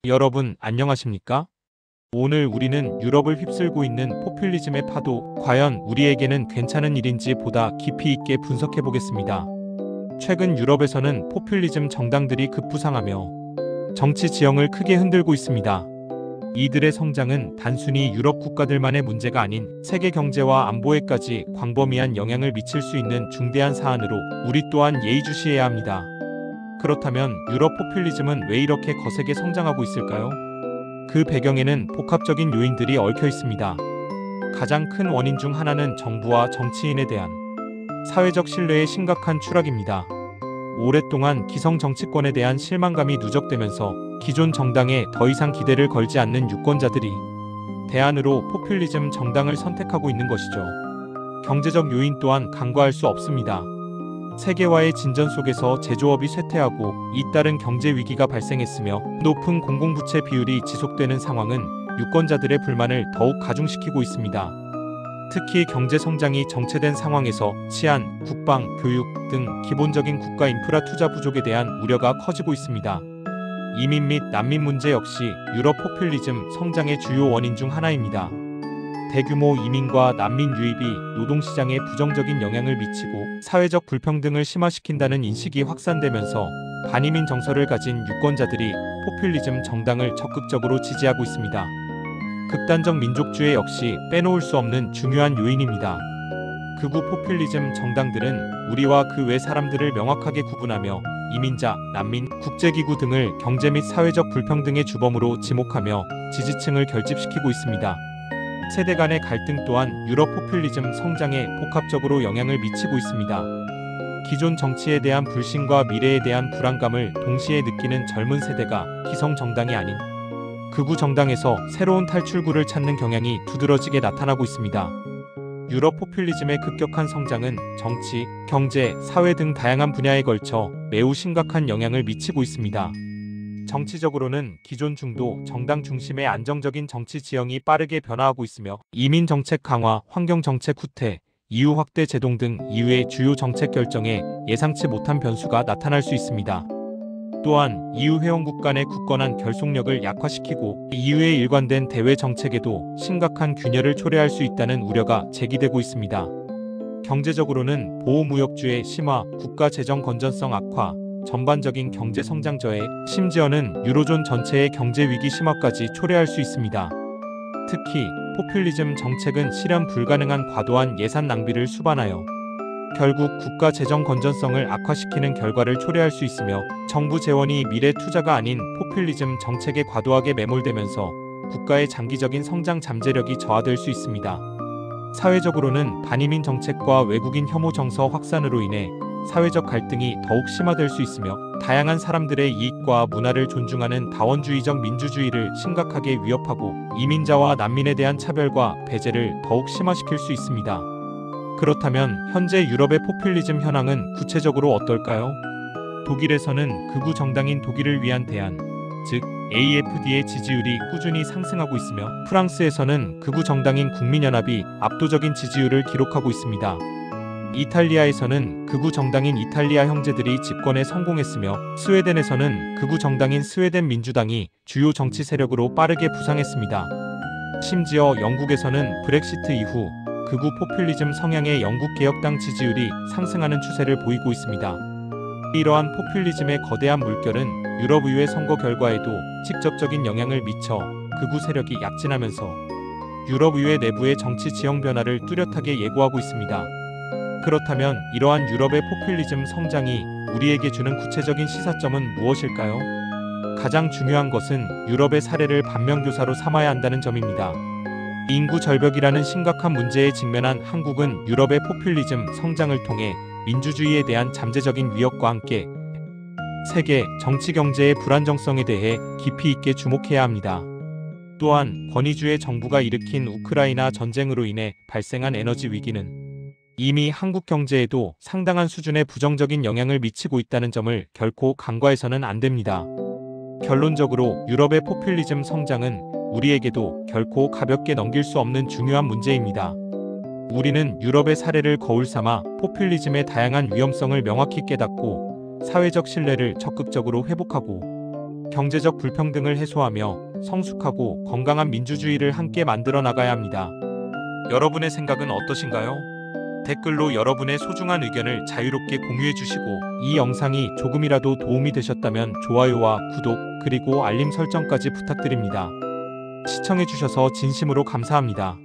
여러분 안녕하십니까? 오늘 우리는 유럽을 휩쓸고 있는 포퓰리즘의 파도, 과연 우리에게는 괜찮은 일인지 보다 깊이 있게 분석해 보겠습니다. 최근 유럽에서는 포퓰리즘 정당들이 급부상하며 정치 지형을 크게 흔들고 있습니다. 이들의 성장은 단순히 유럽 국가들만의 문제가 아닌 세계 경제와 안보에까지 광범위한 영향을 미칠 수 있는 중대한 사안으로 우리 또한 예의주시해야 합니다. 그렇다면 유럽 포퓰리즘은 왜 이렇게 거세게 성장하고 있을까요? 그 배경에는 복합적인 요인들이 얽혀 있습니다. 가장 큰 원인 중 하나는 정부와 정치인에 대한 사회적 신뢰의 심각한 추락입니다. 오랫동안 기성 정치권에 대한 실망감이 누적되면서 기존 정당에 더 이상 기대를 걸지 않는 유권자들이 대안으로 포퓰리즘 정당을 선택하고 있는 것이죠. 경제적 요인 또한 간과할 수 없습니다. 세계화의 진전 속에서 제조업이 쇠퇴하고 잇따른 경제 위기가 발생했으며 높은 공공부채 비율이 지속되는 상황은 유권자들의 불만을 더욱 가중시키고 있습니다. 특히 경제 성장이 정체된 상황에서 치안, 국방, 교육 등 기본적인 국가 인프라 투자 부족에 대한 우려가 커지고 있습니다. 이민 및 난민 문제 역시 유럽 포퓰리즘 성장의 주요 원인 중 하나입니다. 대규모 이민과 난민 유입이 노동시장에 부정적인 영향을 미치고 사회적 불평등을 심화시킨다는 인식이 확산되면서 반이민 정서를 가진 유권자들이 포퓰리즘 정당을 적극적으로 지지하고 있습니다. 극단적 민족주의 역시 빼놓을 수 없는 중요한 요인입니다. 극우 포퓰리즘 정당들은 우리와 그 외 사람들을 명확하게 구분하며 이민자, 난민, 국제기구 등을 경제 및 사회적 불평등의 주범으로 지목하며 지지층을 결집시키고 있습니다. 세대 간의 갈등 또한 유럽 포퓰리즘 성장에 복합적으로 영향을 미치고 있습니다. 기존 정치에 대한 불신과 미래에 대한 불안감을 동시에 느끼는 젊은 세대가 기성 정당이 아닌 극우 정당에서 새로운 탈출구를 찾는 경향이 두드러지게 나타나고 있습니다. 유럽 포퓰리즘의 급격한 성장은 정치, 경제, 사회 등 다양한 분야에 걸쳐 매우 심각한 영향을 미치고 있습니다. 정치적으로는 기존 중도 정당 중심의 안정적인 정치 지형이 빠르게 변화하고 있으며 이민 정책 강화, 환경 정책 후퇴, EU 확대 제동 등 EU의 주요 정책 결정에 예상치 못한 변수가 나타날 수 있습니다. 또한 EU 회원국 간의 굳건한 결속력을 약화시키고 EU의 일관된 대외 정책에도 심각한 균열을 초래할 수 있다는 우려가 제기되고 있습니다. 경제적으로는 보호무역주의 심화, 국가 재정 건전성 악화, 전반적인 경제 성장 저해, 심지어는 유로존 전체의 경제 위기 심화까지 초래할 수 있습니다. 특히 포퓰리즘 정책은 실현 불가능한 과도한 예산 낭비를 수반하여 결국 국가 재정 건전성을 악화시키는 결과를 초래할 수 있으며 정부 재원이 미래 투자가 아닌 포퓰리즘 정책에 과도하게 매몰되면서 국가의 장기적인 성장 잠재력이 저하될 수 있습니다. 사회적으로는 반이민 정책과 외국인 혐오 정서 확산으로 인해 사회적 갈등이 더욱 심화될 수 있으며 다양한 사람들의 이익과 문화를 존중하는 다원주의적 민주주의를 심각하게 위협하고 이민자와 난민에 대한 차별과 배제를 더욱 심화시킬 수 있습니다. 그렇다면 현재 유럽의 포퓰리즘 현황은 구체적으로 어떨까요? 독일에서는 극우 정당인 독일을 위한 대안, 즉 AfD의 지지율이 꾸준히 상승하고 있으며 프랑스에서는 극우 정당인 국민연합이 압도적인 지지율을 기록하고 있습니다. 이탈리아에서는 극우 정당인 이탈리아 형제들이 집권에 성공했으며 스웨덴에서는 극우 정당인 스웨덴 민주당이 주요 정치 세력으로 빠르게 부상했습니다. 심지어 영국에서는 브렉시트 이후 극우 포퓰리즘 성향의 영국개혁당 지지율이 상승하는 추세를 보이고 있습니다. 이러한 포퓰리즘의 거대한 물결은 유럽의회 선거 결과에도 직접적인 영향을 미쳐 극우 세력이 약진하면서 유럽의회 내부의 정치 지형 변화를 뚜렷하게 예고하고 있습니다. 그렇다면 이러한 유럽의 포퓰리즘 성장이 우리에게 주는 구체적인 시사점은 무엇일까요? 가장 중요한 것은 유럽의 사례를 반면교사로 삼아야 한다는 점입니다. 인구 절벽이라는 심각한 문제에 직면한 한국은 유럽의 포퓰리즘 성장을 통해 민주주의에 대한 잠재적인 위협과 함께 세계 정치 경제의 불안정성에 대해 깊이 있게 주목해야 합니다. 또한 권위주의 정부가 일으킨 우크라이나 전쟁으로 인해 발생한 에너지 위기는 이미 한국 경제에도 상당한 수준의 부정적인 영향을 미치고 있다는 점을 결코 간과해서는 안 됩니다. 결론적으로 유럽의 포퓰리즘 성장은 우리에게도 결코 가볍게 넘길 수 없는 중요한 문제입니다. 우리는 유럽의 사례를 거울 삼아 포퓰리즘의 다양한 위험성을 명확히 깨닫고 사회적 신뢰를 적극적으로 회복하고 경제적 불평등을 해소하며 성숙하고 건강한 민주주의를 함께 만들어 나가야 합니다. 여러분의 생각은 어떠신가요? 댓글로 여러분의 소중한 의견을 자유롭게 공유해 주시고, 이 영상이 조금이라도 도움이 되셨다면 좋아요와 구독, 그리고 알림 설정까지 부탁드립니다. 시청해 주셔서 진심으로 감사합니다.